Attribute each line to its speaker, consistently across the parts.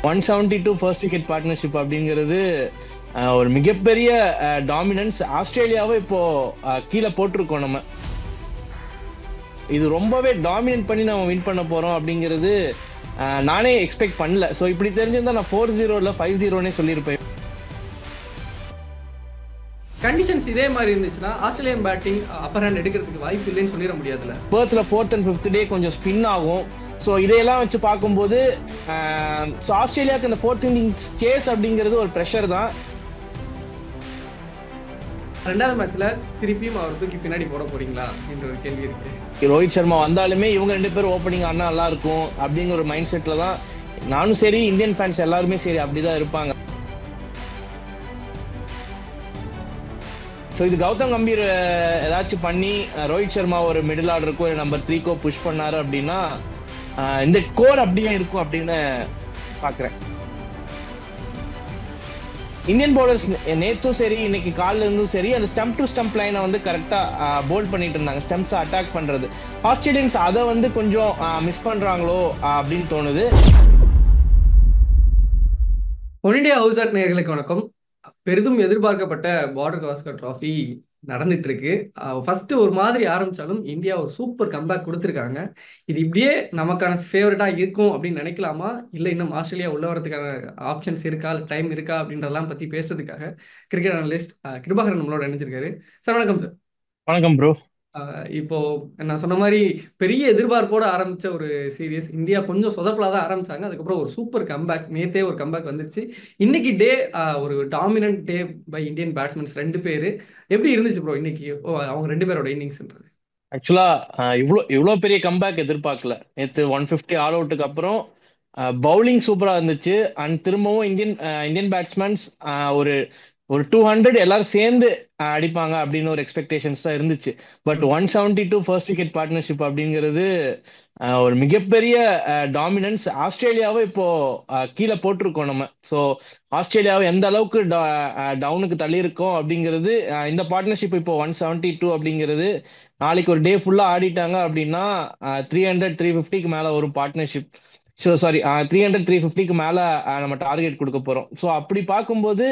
Speaker 1: 172 first wicket partnership அப்படிங்கிறது ஒரு மிகப்பெரிய டாமினன்ஸ். ஆஸ்திரேலியாவை இப்போ கீழே போட்டிருக்கோம் நம்ம. இது ரொம்பவே டாமினேட் பண்ணி நம்ம வின் பண்ண போறோம் அப்படிங்கிறது நானே எக்ஸ்பெக்ட் பண்ணல. ஸோ இப்படி தெரிஞ்சிருந்தா நான் 4-0 இல்லை 5-0 சொல்லியிருப்பேன்.
Speaker 2: கண்டிஷன்ஸ் இதே மாதிரி இருந்துச்சுன்னா ஆஸ்திரேலியன் பேட்டிங் அப்பர் ஹேண்ட் எடுக்கிறதுக்கு வாய்ப்பு இல்லைன்னு சொல்லிட முடியாதுல்ல.
Speaker 1: பேர்த்ல 4th and 5th டே கொஞ்சம் ஸ்பின் ஆகும். ஸோ இதையெல்லாம் வச்சு பார்க்கும்போது ஆஸ்திரேலியாவுக்கு இந்த 4th இன்னிங்ஸ் சேஸ் அப்படிங்கிறது ஒரு ப்ரெஷர் தான்.
Speaker 2: ரெண்டாவது மேட்ச்ல திருப்பியும் அவர் தூக்கி பின்னாடி போட போறீங்களா என்ற ஒரு கேள்வி இருக்கு.
Speaker 1: ரோஹித் சர்மா வந்தாலுமே இவங்க 2 பேரும் ஓப்பனிங் ஆனா நல்லா இருக்கும் அப்படிங்கிற ஒரு மைண்ட் செட்ல தான் நானும் சரி, இந்தியன் ஃபேன்ஸ் எல்லாருமே சரி அப்படிதான் இருப்பாங்க. ஸோ இது கௌதம் கம்பீர் ஏதாச்சும் பண்ணி ரோஹித் சர்மா ஒரு மிடில் ஆர்டருக்கோ நம்பர் 3க்கோ புஷ் பண்ணாரு அப்படின்னா இந்த கோர் அப்படியே இருக்கும் அப்படின்னு பாக்குறேன். இந்தியன் பவுலர்ஸ் நேத்தும் சரி இன்னைக்கு காலில இருந்தும் சரி அந்த ஸ்டம்ப் டு ஸ்டம்ப் லைனை வந்து கரெக்டா போல்ட் பண்ணிட்டு இருந்தாங்க. ஸ்டம்ப்ஸ் அட்டாக் பண்றது ஆஸ்திரேலியன்ஸ் அதை வந்து கொஞ்சம் மிஸ் பண்றாங்களோ அப்படின்னு தோணுது.
Speaker 2: ஒன் இண்டியா ஹவுஸ் ஆட் நேயர்களுக்கு வணக்கம். பெரிதும் எதிர்பார்க்கப்பட்ட பார்டர் கவாஸ்கர் டிராஃபி நடந்துட்டு இருக்கு. ஃபர்ஸ்ட் ஒரு மாதிரி ஆரம்பிச்சாலும் இந்தியா ஒரு சூப்பர் கம்பேக் கொடுத்துருக்காங்க. இது இப்படியே நமக்கான ஃபேவரட்டா இருக்கும் அப்படின்னு நினைக்கலாமா, இல்லை இன்னும் ஆஸ்திரேலியா உள்ள வரதுக்கான ஆப்ஷன்ஸ் இருக்கா, டைம் இருக்கா அப்படின்றதெல்லாம் பத்தி பேசுறதுக்காக கிரிக்கெட் அனலிஸ்ட் கிருபாகரன் நம்மளோட நினைச்சிருக்காரு. சார் வணக்கம். சார்
Speaker 1: வணக்கம் ப்ரோ.
Speaker 2: இப்போ நான் சொன்ன மாதிரி பெரிய எதிர்பார்ப்போட ஆரம்பிச்ச ஒரு சீரீஸ். இந்தியா கொஞ்சம் சொதப்பலா தான் ஆரம்பிச்சாங்க. அதுக்கப்புறம் ஒரு சூப்பர் கம்பேக், நேத்தே ஒரு கம்பேக் வந்துருச்சு. இன்னைக்கு டே ஒரு dominant day by Indian batsmen 2 பேரு. எப்படி இருந்துச்சு ப்ரோ இன்னைக்கு அவங்க 2 பேரோட இன்னிங்ஸ்ன்றது?
Speaker 1: ஆக்சுவலா இவ்வளோ பெரிய கம்பேக் எதிர்பார்க்கல. நேற்று 150 ஆல் அவுட்டுக்கு அப்புறம் பவுலிங் சூப்பரா இருந்துச்சு. அண்ட் திரும்பவும் இந்தியன் பேட்ஸ்மேன்ஸ் ஒரு ஒரு 200 எல்லாரும் சேர்ந்து அடிப்பாங்க அப்படின்னு ஒரு எக்ஸ்பெக்டேஷன்ஸ் தான் இருந்துச்சு. பட் 172 ஃபர்ஸ்ட் விக்கெட் பார்ட்னர்ஷிப் அப்படிங்கிறது ஒரு மிகப்பெரிய டாமினன்ஸ். ஆஸ்திரேலியாவை இப்போ கீழே போட்டிருக்கோம் நம்ம. ஸோ ஆஸ்திரேலியாவை எந்த அளவுக்கு டவுனுக்கு தள்ளி இருக்கோம் அப்படிங்கிறது இந்த பார்ட்னர்ஷிப் இப்போ 172 அப்படிங்கிறது நாளைக்கு ஒரு டே ஃபுல்லா ஆடிட்டாங்க அப்படின்னா 300 350க்கு மேல ஒரு பார்ட்னர்ஷிப். ஸோ சாரி 300 350க்கு மேல நம்ம டார்கெட் கொடுக்க போறோம். ஸோ அப்படி பார்க்கும்போது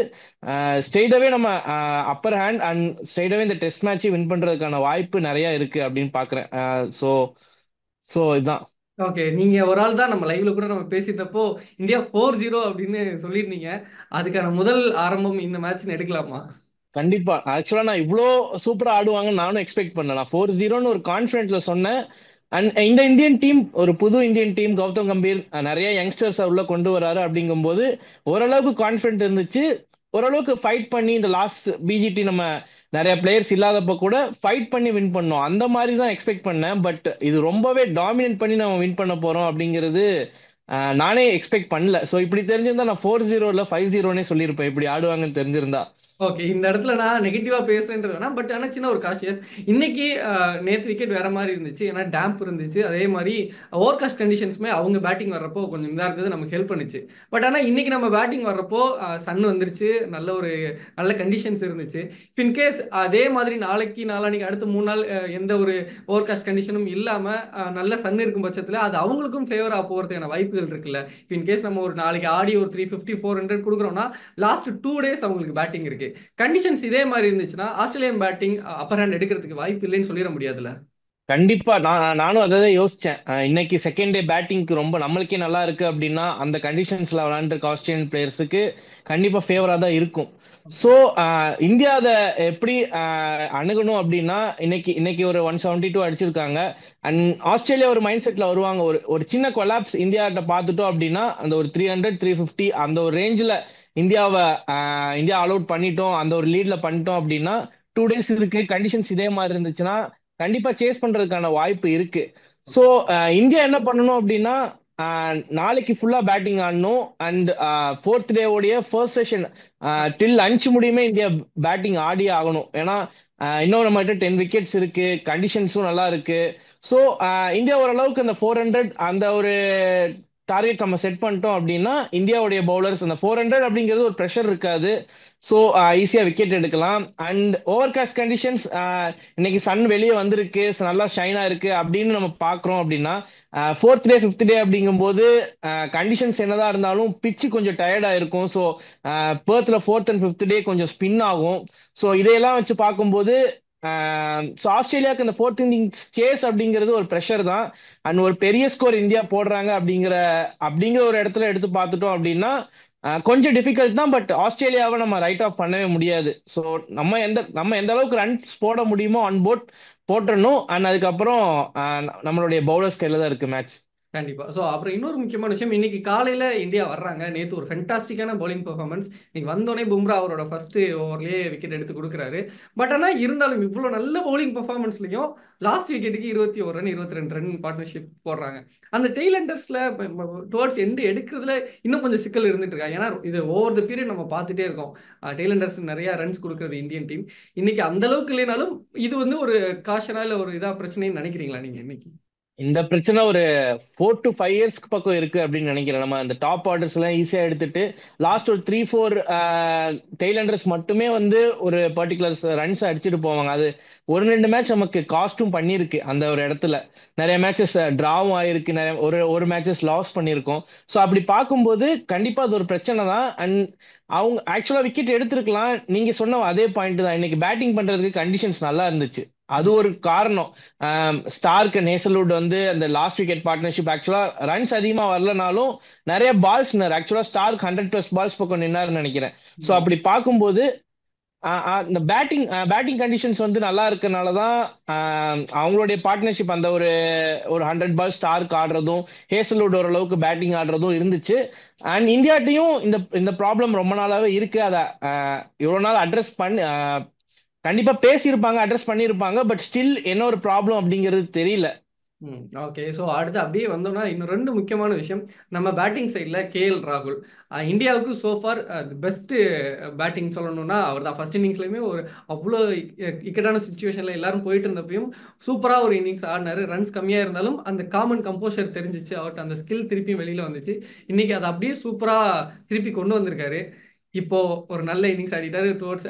Speaker 1: ஸ்ட்ரெயிட்டாவே நம்ம அப்பர் ஹேண்ட் அண்ட் ஸ்ட்ரெயிட்டாவே இந்த டெஸ்ட் மேட்சை வின் பண்றதுக்கான வாய்ப்பு நிறைய இருக்கு அப்படின்னு பாக்குறேன். ஸோ ஸோ இதுதான்.
Speaker 2: ஓகே, நீங்க ஒரு ஆள் தான் நம்ம லைவ்ல கூட நம்ம பேசிட்டப்போ இந்தியா 4-0 அப்படின்னு சொல்லியிருந்தீங்க. அதுக்கான முதல் ஆரம்பம் இந்த மேட்ச்னு எடுக்கலாமா?
Speaker 1: கண்டிப்பா. ஆக்சுவலா நான் இவ்வளோ சூப்பரா ஆடுவாங்கன்னு நானும் எக்ஸ்பெக்ட் பண்ணல. நான் 4-0 ஒரு கான்பிடன்ட்ல சொன்னேன். அண்ட் இந்த இந்தியன் டீம் ஒரு புது இந்தியன் டீம், கௌதம் கம்பீர் நிறைய யங்ஸ்டர்ஸ் உள்ள கொண்டு வராரு அப்படிங்கும்போது ஓரளவுக்கு கான்பிடன்ட் இருந்துச்சு. ஓரளவுக்கு ஃபைட் பண்ணி இந்த லாஸ்ட் பிஜிடி நம்ம நிறைய பிளேயர்ஸ் இல்லாதப்ப கூட ஃபைட் பண்ணி வின் பண்ணோம். அந்த மாதிரி தான் எக்ஸ்பெக்ட் பண்ணேன். பட் இது ரொம்பவே டாமினேட் பண்ணி நம்ம வின் பண்ண போறோம் அப்படிங்கிறது நானே எக்ஸ்பெக்ட் பண்ணல. ஸோ இப்படி தெரிஞ்சிருந்தா நான் 4-0 இல்லை 5-0 சொல்லியிருப்பேன் இப்படி ஆடுவாங்கன்னு தெரிஞ்சிருந்தா.
Speaker 2: ஓகே, இந்த இடத்துல நான் நெகட்டிவா பேசுறேன்றது வேணாம். பட் ஆனால் சின்ன ஒரு காஷியஸ். இன்னைக்கு நேற்று விக்கெட் வேற மாதிரி இருந்துச்சு. ஏன்னா டேம்ப் இருந்துச்சு. அதே மாதிரி ஓவர்காஸ்ட் கண்டிஷன்ஸுமே அவங்க பேட்டிங் வர்றப்போ கொஞ்சம் இதாக இருந்தது, நமக்கு ஹெல்ப் பண்ணுச்சு. பட் ஆனால் இன்னைக்கு நம்ம பேட்டிங் வர்றப்போ சன் வந்துருச்சு, நல்ல கண்டிஷன்ஸ் இருந்துச்சு. இன்கேஸ் அதே மாதிரி நாளைக்கு நாளானிக்கு அடுத்த 3 நாள் எந்த ஒரு ஓவர்காஸ்ட் கண்டிஷனும் இல்லாமல் நல்ல சன் இருக்கும் பட்சத்தில் அது அவங்களுக்கும் ஃபேவராக போகிறதுக்கான வாய்ப்புகள் இருக்குல்ல. இன்கேஸ் நம்ம ஒரு நாளைக்கு ஆடி ஒரு 350 400 கொடுக்குறோம்னா லாஸ்ட் 2 days அவங்களுக்கு பேட்டிங் இருக்கு. கண்டிஷன்ஸ் இதே மாதிரி இருந்துச்சுன்னா ஆஸ்திரேலியன் பேட்டிங் அப்பர் ஹேண்ட் எடுக்கிறதுக்கு வாய்ப்பு இல்லைன்னு சொல்லிட முடியாதுல்ல.
Speaker 1: கண்டிப்பா. நானும் அதை தான் யோசிச்சேன். இன்னைக்கு செகண்ட் டே பேட்டிங்க்கு ரொம்ப நம்மளுக்கே நல்லா இருக்கு அப்படின்னா அந்த கண்டிஷன்ஸ்ல விளையாண்டுருக்க ஆஸ்திரேலியன் பிளேயர்ஸுக்கு கண்டிப்பா ஃபேவரா தான் இருக்கும். ஸோ இந்தியா அதை எப்படி அணுகணும் அப்படின்னா இன்னைக்கு ஒரு 172 அடிச்சிருக்காங்க. அண்ட் ஆஸ்திரேலியா ஒரு மைண்ட் செட்ல வருவாங்க. ஒரு சின்ன கொலாப்ஸ் இந்தியாட்ட பார்த்துட்டோம் அப்படின்னா அந்த ஒரு 300 350 அந்த ஒரு ரேஞ்சில் இந்தியா ஆல் அவுட் பண்ணிட்டோம், அந்த ஒரு லீட்ல பண்ணிட்டோம் அப்படின்னா 2 days இருக்கு. கண்டிஷன்ஸ் இதே மாதிரி இருந்துச்சுன்னா கண்டிப்பா சேஸ் பண்றதுக்கான வாய்ப்பு இருக்கு. ஸோ இந்தியா என்ன பண்ணணும் அப்படின்னா நாளைக்கு ஃபுல்லா பேட்டிங் ஆடணும். அண்ட் 4th டேவோடைய ஃபர்ஸ்ட் செஷன் டில் லஞ்ச் முடியுமே இந்தியா பேட்டிங் ஆடியே ஆகணும். ஏன்னா இன்னும் நம்ம கிட்ட 10 விக்கெட்ஸ் இருக்கு, கண்டிஷன்ஸும் நல்லா இருக்கு. ஸோ இந்தியா ஓரளவுக்கு அந்த 400 அந்த ஒரு டார்கெட் நம்ம செட் பண்ணிட்டோம் அப்படின்னா இந்தியாவுடைய பவுலர்ஸ் அந்த 400 அப்படிங்கிறது ஒரு ப்ரெஷர் இருக்காது. ஸோ ஈஸியாக விக்கெட் எடுக்கலாம். அண்ட் ஓவர் காஸ்ட் கண்டிஷன்ஸ், இன்னைக்கு சன் வெளியே வந்திருக்கு, நல்லா ஷைனா இருக்கு அப்படின்னு நம்ம பார்க்குறோம் அப்படின்னா, ஃபோர்த் டே ஃபிஃப்த் டே அப்படிங்கும்போது கண்டிஷன்ஸ் என்னதான் இருந்தாலும் பிச்சு கொஞ்சம் டயர்டா இருக்கும். ஸோ பேர்த்ல ஃபோர்த் அண்ட் ஃபிஃப்த் டே கொஞ்சம் ஸ்பின் ஆகும். ஸோ இதையெல்லாம் வச்சு பார்க்கும்போது ஸோ ஆஸ்திரேலியாவுக்கு இந்த ஃபோர்த் இன்னிங்ஸ் சேஸ் அப்படிங்கிறது ஒரு ப்ரெஷர் தான். அண்ட் ஒரு பெரிய ஸ்கோர் இந்தியா போடுறாங்க அப்படிங்கிற ஒரு இடத்துல எடுத்து பார்த்துட்டோம் அப்படின்னா கொஞ்சம் டிஃபிகல்ட் தான். பட் ஆஸ்திரேலியாவை நம்ம ரைட் ஆஃப் பண்ணவே முடியாது. ஸோ நம்ம எந்த அளவுக்கு ரன்ஸ் போட முடியுமோ ஆன் போர்ட் போட்டுறணும். அண்ட் அதுக்கப்புறம் நம்மளுடைய பவுலர்ஸ் கையில தான் இருக்கு மேட்ச்.
Speaker 2: கண்டிப்பா. அப்புறம் இன்னொரு முக்கியமான விஷயம், இன்னைக்கு காலையில இந்தியா வர்றாங்க. நேத்து ஒரு ஃபென்டாஸ்டிக்கான பவுலிங் பெர்ஃபார்மன்ஸ். இன்னைக்கு வந்தோனே பும்ரா அவரோட ஃபர்ஸ்ட் ஓவர்லயே விக்கெட் எடுத்து குடுக்குறாரு. பட் ஆனா இருந்தாலும் இவ்ளோ நல்ல பவுலிங் பெர்ஃபார்மன்ஸ்லயும் லாஸ்ட் விக்கெட்டுக்கு 21 ரன் 22 ரன் பார்ட்னர்ஷிப் போடுறாங்க. அந்த டெய்ல் எண்டர்ஸ்ல டுவர்ட்ஸ் எண்ட் எடுக்கிறதுல இன்னும் கொஞ்சம் சிக்கல் இருந்துட்டு இருக்கா. ஏன்னா இது ஓவர் த பீரியட் நம்ம பார்த்துட்டே இருக்கோம். டெய்ல் எண்டர்ஸ் நிறைய ரன்ஸ் கொடுக்குறது இந்தியன் டீம். இன்னைக்கு அந்த அளவுக்கு இல்லைனாலும் இது வந்து ஒரு காஷனா இல்ல ஒரு இதா பிரச்சனைன்னு நினைக்கிறீங்களா நீங்க இன்னைக்கு?
Speaker 1: இந்த பிரச்சனை ஒரு 4 to 5 இயர்ஸ்க்கு பக்கம் இருக்கு அப்படின்னு நினைக்கிறேன். நம்ம அந்த டாப் ஆர்டர்ஸ் எல்லாம் ஈஸியா எடுத்துட்டு லாஸ்ட் ஒரு 3 4 டெய்லண்டர்ஸ் மட்டுமே வந்து ஒரு பர்டிகுலர் ரன்ஸ் அடிச்சுட்டு போவாங்க. அது ஒரு ரெண்டு மேட்ச் நமக்கு காஸ்டும் பண்ணியிருக்கு. அந்த ஒரு இடத்துல நிறைய மேட்சஸ் டிராவும் ஆயிருக்கு, நிறைய ஒரு மேட்சஸ் லாஸ் பண்ணியிருக்கோம். ஸோ அப்படி பார்க்கும்போது கண்டிப்பா அது ஒரு பிரச்சனை தான். அண்ட் அவங்க ஆக்சுவலா விக்கெட் எடுத்திருக்கலாம். நீங்க சொன்ன அதே பாயிண்ட் தான். இன்னைக்கு பேட்டிங் பண்றதுக்கு கண்டிஷன்ஸ் நல்லா இருந்துச்சு, அது ஒரு காரணம். ஸ்டார்க் நேசல்வுட் வந்து அந்த லாஸ்ட் விக்கெட் பார்ட்னர்ஷிப் ஆக்சுவலா ரன்ஸ் அதிகமா வரலனாலும் நிறைய பால்ஸ் ஆக்சுவலா ஸ்டார்க் 100+ பால்ஸ் பக்கம் நின்னாருன்னு நினைக்கிறேன். ஸோ அப்படி பார்க்கும்போது இந்த பேட்டிங் கண்டிஷன்ஸ் வந்து நல்லா இருக்கனாலதான் அவங்களுடைய பார்ட்னர்ஷிப் அந்த ஒரு ஒரு 100 பால் ஸ்டார்க் ஆடுறதும் ஹேசல்வுட் ஓரளவுக்கு பேட்டிங் ஆடுறதும் இருந்துச்சு. அண்ட் இந்தியாட்டையும் இந்த இந்த ப்ராப்ளம் ரொம்ப நாளாவே இருக்கு. அதை இவ்வளவு நாள் அட்ரஸ் பண்ணி கண்டிப்பா பேசியிருப்பாங்க, அட்ரஸ் பண்ணியிருப்பாங்க. பட் ஸ்டில் என்ன ஒரு ப்ராப்ளம் அப்படிங்கிறது தெரியல.
Speaker 2: ஓகே. அடுத்து அப்படியே வந்தோம்னா இன்னும் 2 முக்கியமான விஷயம். நம்ம பேட்டிங் சைடுல ராகுல். இந்தியாவுக்கு சோ ஃபார் பெஸ்ட் பேட்டிங் சொல்லணும்னா அவர்தான். ஃபர்ஸ்ட் இன்னிங்ஸ்லயுமே ஒரு அவ்வளோ இக்கட்டான சிச்சுவேஷன்ல எல்லாரும் போயிட்டு இருந்தப்பயும் சூப்பரா ஒரு இன்னிங்ஸ் ஆடினாரு. ரன்ஸ் கம்மியா இருந்தாலும் அந்த காமன் கம்போஷர் தெரிஞ்சிச்சு அவர்கிட்ட. அந்த ஸ்கில் திருப்பி வெளியில வந்துச்சு. இன்னைக்கு அதை அப்படியே சூப்பரா திருப்பி கொண்டு வந்திருக்காரு. இப்போ ஒரு நல்ல இன்னிங்ஸ் ஆடிட்டாரு. டுவர்ட்ஸ்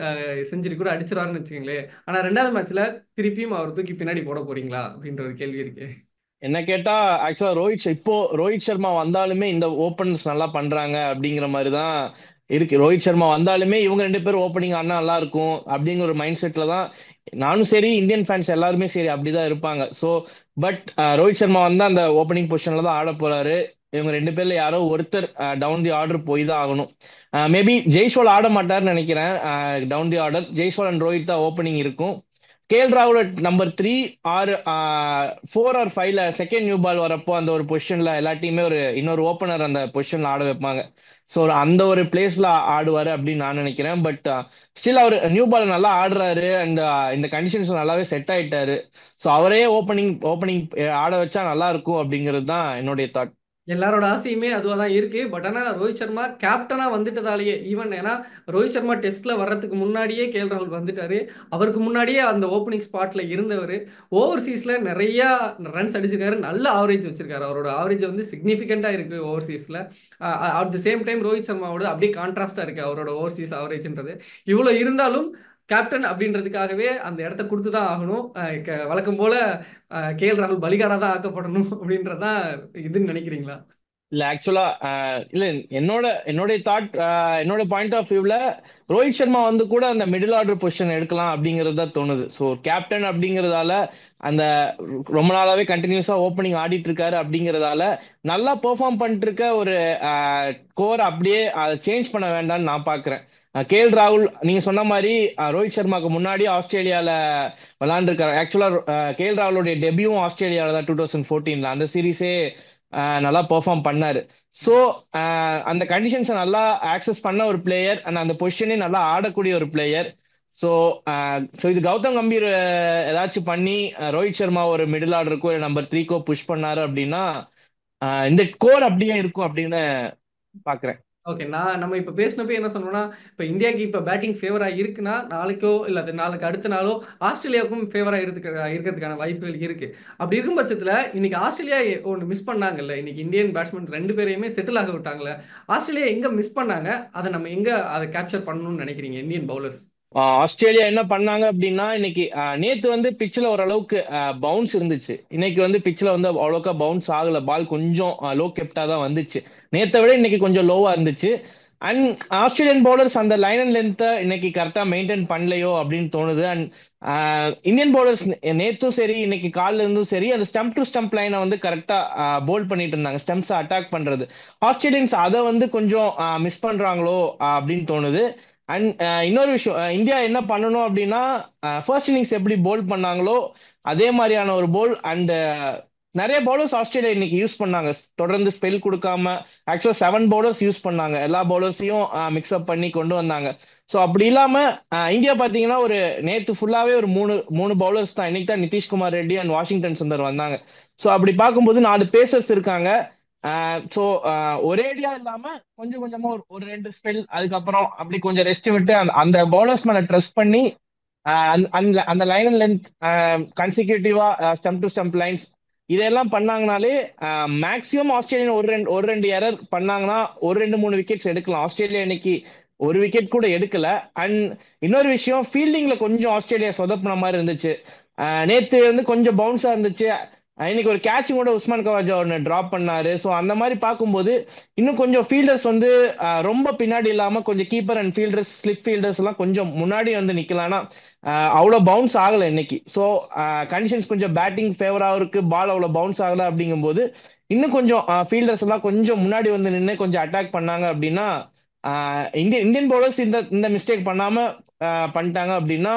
Speaker 2: செஞ்சுரி கூட அடிச்சிருவாருன்னு வச்சுக்கோங்களேன். ஆனா 2வது மேட்ச்ல திருப்பியும் அவர் தூக்கி பின்னாடி போட போறீங்களா அப்படின்ற ஒரு கேள்வி இருக்கு.
Speaker 1: என்ன கேட்டா ஆக்சுவலா இப்போ ரோஹித் சர்மா வந்தாலுமே இந்த ஓப்பன்ஸ் நல்லா பண்றாங்க அப்படிங்கிற மாதிரி தான் இருக்கு. ரோஹித் சர்மா வந்தாலுமே இவங்க ரெண்டு பேரும் ஓப்பனிங் ஆனா நல்லா இருக்கும் அப்படிங்கிற ஒரு மைண்ட் செட்ல தான் நானும் சரி, இந்தியன் ஃபேன்ஸ் எல்லாருமே சரி அப்படிதான் இருப்பாங்க. ஸோ பட் ரோஹித் சர்மா வந்து அந்த ஓப்பனிங் பொசிஷன்ல தான் ஆட போறாரு. இவங்க ரெண்டு பேர்ல யாரோ ஒருத்தர் டவுன் தி ஆர்டர் போய் தான் ஆகணும். மேபி ஜெய்ஸ்வால் ஆட மாட்டாருன்னு நினைக்கிறேன். Down the order Jaiswal and Rohit தான் ஓப்பனிங் இருக்கும். ராகுல் நம்பர் 3 ஆர் 4 or 5ல செகண்ட் நியூ பால் வரப்போ அந்த ஒரு பொசிஷன்ல எல்லா டீமே இன்னொரு ஓப்பனர் அந்த பொசிஷன்ல ஆட வைப்பாங்க. ஸோ அந்த ஒரு பிளேஸ்ல ஆடுவாரு அப்படின்னு நான் நினைக்கிறேன். பட் ஸ்டில் அவர் நியூ பால் நல்லா ஆடுறாரு. அண்ட் இந்த கண்டிஷன்ஸ் நல்லாவே செட் ஆயிட்டாரு. ஸோ அவரே ஓப்பனிங் ஓப்பனிங் ஆட வச்சா நல்லா இருக்கும் அப்படிங்கிறது தான் என்னுடைய தாட்.
Speaker 2: எல்லாரோட ஆசையுமே அதுவாக தான் இருக்கு. பட் ஆனால் ரோஹித் சர்மா கேப்டனா வந்துட்டதாலேயே ஈவன் ஏன்னா ரோஹித் சர்மா டெஸ்ட்ல வர்றதுக்கு முன்னாடியே ராகுல் வந்துட்டாரு. அவருக்கு முன்னாடியே அந்த ஓப்பனிங் ஸ்பாட்ல இருந்தவர். ஓவர்சீஸ்ல நிறைய ரன்ஸ் அடிச்சிருக்காரு. நல்ல ஆவரேஜ் வச்சிருக்காரு. அவரோட ஆவரேஜ் வந்து சிக்னிஃபிகண்டா இருக்கு ஓவர்சீஸ்ல. At the same time Rohit சர்மாவோட அப்படியே கான்ட்ராஸ்டா இருக்கு அவரோட ஓவர்சீஸ் ஆவரேஜ்ன்றது. இவ்வளோ இருந்தாலும் கேப்டன் அப்படின்றதுக்காகவே அந்த இடத்த கொடுத்து தான் ஆகணும். வழக்கம் போல ராகுல் பலிகாடா தான் ஆக்கப்படணும் அப்படின்றதான் இதுன்னு நினைக்கிறீங்களா?
Speaker 1: இல்ல ஆக்சுவலா இல்ல என்னோட தாட், என்னோட பாயிண்ட் ஆஃப் வியூல ரோஹித் சர்மா வந்து கூட அந்த மிடில் ஆர்டர் பொசிஷன் எடுக்கலாம் அப்படிங்கிறது தான் தோணுது. ஸோ கேப்டன் அப்படிங்கறதால அந்த ரொம்ப நாளாவே கண்டினியூஸா ஓப்பனிங் ஆடிட்டு இருக்காரு அப்படிங்கறதால நல்லா பெர்ஃபார்ம் பண்ணிட்டு இருக்க ஒரு கோர் அப்படியே சேஞ்ச் பண்ண வேண்டாம்னு நான் பாக்குறேன். ராகுல் நீங்க சொன்ன மாதிரி ரோஹித் சர்மாக்கு முன்னாடி ஆஸ்திரேலியால விளையாண்டுருக்காரு. ஆக்சுவலா ராகுலுடைய டெபியூவும் ஆஸ்திரேலியால தான் 2014ல அந்த சீரீஸே நல்லா பெர்ஃபார்ம் பண்ணாரு. ஸோ அந்த கண்டிஷன்ஸை நல்லா ஆக்சஸ் பண்ண ஒரு பிளேயர் அண்ட் அந்த பொசிஷனே நல்லா ஆடக்கூடிய ஒரு பிளேயர். ஸோ ஸோ இது கௌதம் கம்பீர் ஏதாச்சும் பண்ணி ரோஹித் சர்மா ஒரு மிடில் ஆர்டருக்கோ இல்லை நம்பர் 3க்கோ புஷ் பண்ணாரு அப்படின்னா இந்த கோர் அப்படியே இருக்கும் அப்படின்னு பாக்குறேன்.
Speaker 2: ஓகே. நம்ம இப்ப பேசினப்பயே என்ன சொன்னோம்னா, இப்ப இந்தியாக்கு இப்ப பேட்டிங் ஃபேவரா இருக்குன்னா, நாளைக்கோ இல்ல அது நாளைக்கு அடுத்த நாளோ ஆஸ்திரேலியாவுக்கும் ஃபேவரா இருக்கிறதுக்கான வாய்ப்புகள் இருக்கு. அப்படி இருக்கும் பட்சத்துல, இன்னைக்கு ஆஸ்திரேலியா ஒண்ணு மிஸ் பண்ணாங்கல்ல. இன்னைக்கு இந்தியன் பேட்ஸ்மேன் 2 பேரையுமே செட்டில் ஆக விட்டாங்கல்ல. ஆஸ்திரேலியா எங்க மிஸ் பண்ணாங்க? அத நம்ம எங்க அத கேப்சர் பண்ணணும்னு நினைக்கிறீங்க இந்தியன் பவுலர்ஸ்?
Speaker 1: ஆஸ்திரேலியா என்ன பண்ணாங்க அப்படின்னா இன்னைக்கு நேத்து வந்து பிச்சில் ஓரளவுக்கு பவுன்ஸ் இருந்துச்சு. இன்னைக்கு வந்து பிச்சில் வந்து அவ்வளோக்கா பவுன்ஸ் ஆகல. பால் கொஞ்சம் லோ கெப்டா தான் வந்துச்சு. நேத்தை விட இன்னைக்கு கொஞ்சம் லோவா இருந்துச்சு. அண்ட் ஆஸ்திரேலியன் பவுலர்ஸ் அந்த லைன் அண்ட் லென்த்தை இன்னைக்கு கரெக்டா மெயின்டைன் பண்ணலையோ அப்படின்னு தோணுது. அண்ட் இந்தியன் பவுலர்ஸ் நேத்தும் சரி இன்னைக்கு காலில இருந்தும் சரி அந்த ஸ்டம்ப் டு ஸ்டம்ப் லைனை வந்து கரெக்டா போல் பண்ணிட்டு இருந்தாங்க. ஸ்டம்ப்ஸ் அட்டாக் பண்றது ஆஸ்திரேலியன்ஸ் அதை வந்து கொஞ்சம் மிஸ் பண்றாங்களோ அப்படின்னு தோணுது. அண்ட் இன்னொரு விஷயம், இந்தியா என்ன பண்ணணும் அப்படின்னா ஃபர்ஸ்ட் இன்னிங்ஸ் எப்படி போல் பண்ணாங்களோ அதே மாதிரியான ஒரு போல். அண்ட் நிறைய பவுலர்ஸ் ஆஸ்திரேலியா இன்னைக்கு யூஸ் பண்ணாங்க. தொடர்ந்து ஸ்பெல் கொடுக்காம ஆக்சுவலா 7 பவுலர்ஸ் யூஸ் பண்ணாங்க. எல்லா பவுலர்ஸையும் மிக்ஸ்அப் பண்ணி கொண்டு வந்தாங்க. ஸோ அப்படி இல்லாம இந்தியா பாத்தீங்கன்னா ஒரு நேத்து ஃபுல்லாவே ஒரு மூணு மூணு பவுலர்ஸ் தான். இன்னைக்கு தான் நிதிஷ்குமார் ரெட்டி அண்ட் வாஷிங்டன் சுந்தர் வந்தாங்க. ஸோ அப்படி பார்க்கும்போது 4 பேசர்ஸ் இருக்காங்க. ஸோ ஒரேடியா இல்லாம கொஞ்சம் கொஞ்சமா ஒரு ஒரு 2 ஸ்பெல் அதுக்கப்புறம் அப்படி கொஞ்சம் ரெஸ்ட் விட்டு அந்த பவுலர்ஸ் மேல ட்ரெஸ் பண்ணி அந்த லைன் அண்ட் லென்த் கன்சிக்யூட்டிவா ஸ்டம்ப் டு ஸ்டம்ப் லைன்ஸ் இதெல்லாம் பண்ணாங்கனாலே மேக்சிமம் ஆஸ்திரேலியன் ஒரு ரெண்டு எரர் பண்ணாங்கன்னா ஒரு 2 3 விக்கெட்ஸ் எடுக்கலாம். ஆஸ்திரேலியா இன்னைக்கு ஒரு விக்கெட் கூட எடுக்கல. அண்ட் இன்னொரு விஷயம், ஃபீல்டிங்ல கொஞ்சம் ஆஸ்திரேலியா சொதப்புன மாதிரி இருந்துச்சு. நேத்து வந்து கொஞ்சம் பவுன்ஸா இருந்துச்சு. இன்னைக்கு ஒரு கேட்ச் கூட உஸ்மான் கவாஜா ஒன்று டிராப் பண்ணாரு. ஸோ அந்த மாதிரி பார்க்கும்போது இன்னும் கொஞ்சம் ஃபீல்டர்ஸ் வந்து ரொம்ப பின்னாடி இல்லாம கொஞ்சம் keeper and fielders slip fielders எல்லாம் கொஞ்சம் முன்னாடி வந்து நிக்கலாம்னா அவ்வளோ பவுன்ஸ் ஆகலை இன்னைக்கு. ஸோ கண்டிஷன்ஸ் கொஞ்சம் பேட்டிங் ஃபேவராகவும் இருக்கு. பால் அவ்வளோ பவுன்ஸ் ஆகலை அப்படிங்கும்போது இன்னும் கொஞ்சம் ஃபீல்டர்ஸ் எல்லாம் கொஞ்சம் முன்னாடி வந்து நின்று கொஞ்சம் அட்டாக் பண்ணாங்க அப்படின்னா இந்தியன் பவுலர்ஸ் இந்த இந்த மிஸ்டேக் பண்ணாம பண்ணிட்டாங்க அப்படின்னா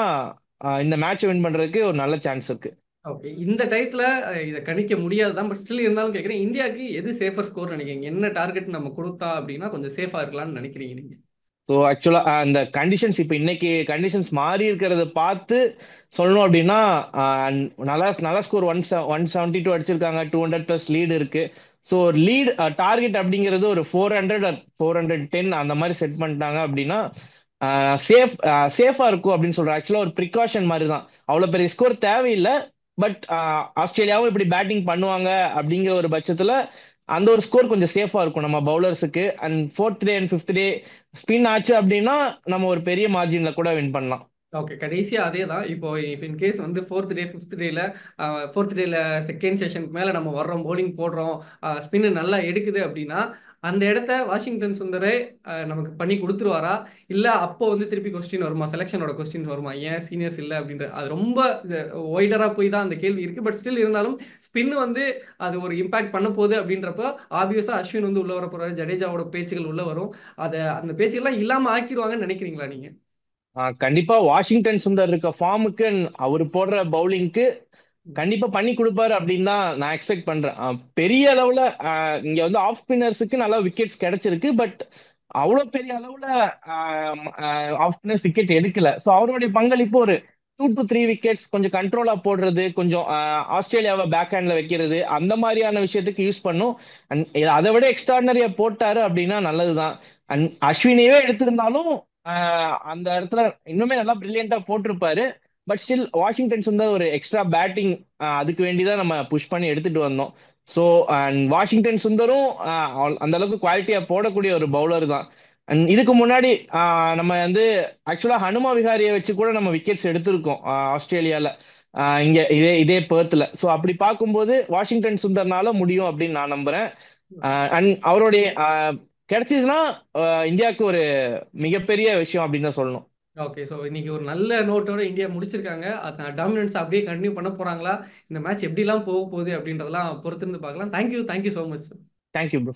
Speaker 1: இந்த மேட்ச் வின் பண்றதுக்கு ஒரு நல்ல சான்ஸ் இருக்கு.
Speaker 2: ஓகே. இந்த டயத்துல இத கணிக்க முடியாது தான். பட் ஸ்டில் இருந்தாலும் கேட்கிறேன். இந்தியாக்கு எது சேஃபர் ஸ்கோர் நினைக்கிறீங்க? என்ன டார்கெட் நம்ம குடுத்தா அப்படின்னா கொஞ்சம் சேஃபா இருக்கலாம்னு நினைக்கிறீங்க நீங்க?
Speaker 1: ஸோ ஆக்சுவலா அந்த கண்டிஷன்ஸ் இப்போ இன்னைக்கு கண்டிஷன்ஸ் மாறி இருக்கிறத பார்த்து சொல்லணும் அப்படின்னா நல்லா நல்லா ஸ்கோர் 172 அடிச்சிருக்காங்க. 200+ லீடு இருக்கு. ஸோ லீட் டார்கெட் அப்படிங்கிறது ஒரு 400 410 அந்த மாதிரி செட் பண்ணிட்டாங்க அப்படின்னா சேஃபா இருக்கும் அப்படின்னு சொல்றேன். ஆக்சுவலா ஒரு ப்ரிகாஷன் மாதிரி தான். அவ்வளவு பெரிய ஸ்கோர் தேவையில்லை. பட் ஆஸ்திரேலியாவும் இப்படி பேட்டிங் பண்ணுவாங்க அப்படிங்கிற ஒரு பட்சத்துல அந்த ஒரு ஸ்கோர் கொஞ்சம் சேஃபா இருக்கும் நம்ம பவுலர்ஸுக்கு. And fourth day and fifth day spin ஆச்சு அப்படின்னா நம்ம ஒரு பெரிய மார்ஜின்ல கூட வின் பண்ணலாம்.
Speaker 2: ஓகே. கடைசியா அதே தான். இப்போ இஃப் இன் கேஸ் வந்து 4த் டே, 5த் டேல 4த் டேல செகண்ட் செஷனுக்கு மேல நம்ம வர்றோம், பவுலிங் போடுறோம், ஸ்பின் நல்லா எடுக்குது அப்படின்னா, அந்த இடத்த வாஷிங்டன் சுந்தரே நமக்கு பண்ணி குடுத்துருவாரா? இல்ல அப்போ வந்து திருப்பி கொஸ்டின் வருமா? செலக்ஷனோட கொஸ்டின்ஸ் வருமா? ஏன் சீனியர்ஸ் இல்ல அப்படின்ற அது ரொம்ப ஒய்டரா போய் தான் அந்த கேள்வி இருக்கு. பட் ஸ்டில் இருந்தாலும் ஸ்பின் வந்து அது ஒரு இம்பாக்ட் பண்ண போகுது அப்படின்றப்போ, ஆப்வியஸா அஸ்வின் வந்து உள்ள வர போறாரு. ஜடேஜாவோட பேச்சுகள் உள்ள வரும். அந்த பேச்சுக்கள்லாம் இல்லாம ஆக்கிருவாங்கன்னு நினைக்கிறீங்களா நீங்க?
Speaker 1: கண்டிப்பா வாஷிங்டன் சுந்தர் இருக்க ஃபார்முக்கு அவர் போடுற பவுலிங்க்கு கண்டிப்பா பண்ணி கொடுப்பாரு அப்படின்னு தான் நான் எக்ஸ்பெக்ட் பண்றேன். பெரிய அளவுல இங்க வந்து ஆஃப் ஸ்பின்னர்ஸுக்கு நல்லா விக்கெட்ஸ் கிடைச்சிருக்கு. பட் அவ்வளவு பெரிய அளவுல ஆஃப் ஸ்பின்னர்ஸ் விக்கெட் எடுக்கல. ஸோ அவருடைய பங்களிப்பு ஒரு 2 to 3 விக்கெட்ஸ் கொஞ்சம் கண்ட்ரோலா போடுறது, கொஞ்சம் ஆஸ்திரேலியாவை பேக் ஹேண்ட்ல வைக்கிறது அந்த மாதிரியான விஷயத்துக்கு யூஸ் பண்ணும். அண்ட் அதை விட எக்ஸ்ட்ராடனரியா போட்டாரு அப்படின்னா நல்லதுதான். அண்ட் அஸ்வினியவே எடுத்திருந்தாலும் அந்த இடத்துல இன்னுமே நல்லா பிரில்லியண்டா போட்டிருப்பாரு. பட் ஸ்டில் வாஷிங்டன் சுந்தர் ஒரு எக்ஸ்ட்ரா பேட்டிங் அதுக்கு வேண்டிதான் நம்ம புஷ் பண்ணி எடுத்துட்டு வந்தோம். ஸோ அண்ட் வாஷிங்டன் சுந்தரும் அந்த அளவுக்கு குவாலிட்டியா போடக்கூடிய ஒரு பவுலர் தான். அண்ட் இதுக்கு முன்னாடி நம்ம வந்து ஆக்சுவலா ஹனுமா விஹாரியை வச்சு கூட நம்ம விக்கெட்ஸ் எடுத்திருக்கோம் ஆஸ்திரேலியால. இங்க இதே பெர்த்ல. ஸோ அப்படி பார்க்கும்போது வாஷிங்டன் சுந்தர்னால முடியும் அப்படின்னு நான் நம்புறேன். அண்ட் அவருடைய கிடைச்சதுன்னா இந்தியாவுக்கு ஒரு மிகப்பெரிய விஷயம் அப்படின்னு தான் சொல்லணும்.
Speaker 2: ஓகே. ஸோ இன்னைக்கு ஒரு நல்ல நோட்டோட இந்தியா முடிச்சிருக்காங்க. டாமினன்ஸ் அப்படியே கண்டினியூ பண்ண போறாங்களா? இந்த மேட்ச் எப்படிலாம் போக போகுது அப்படின்றதெல்லாம் பொறுத்திருந்து பார்க்கலாம். Thank you so much.
Speaker 1: Thank you bro.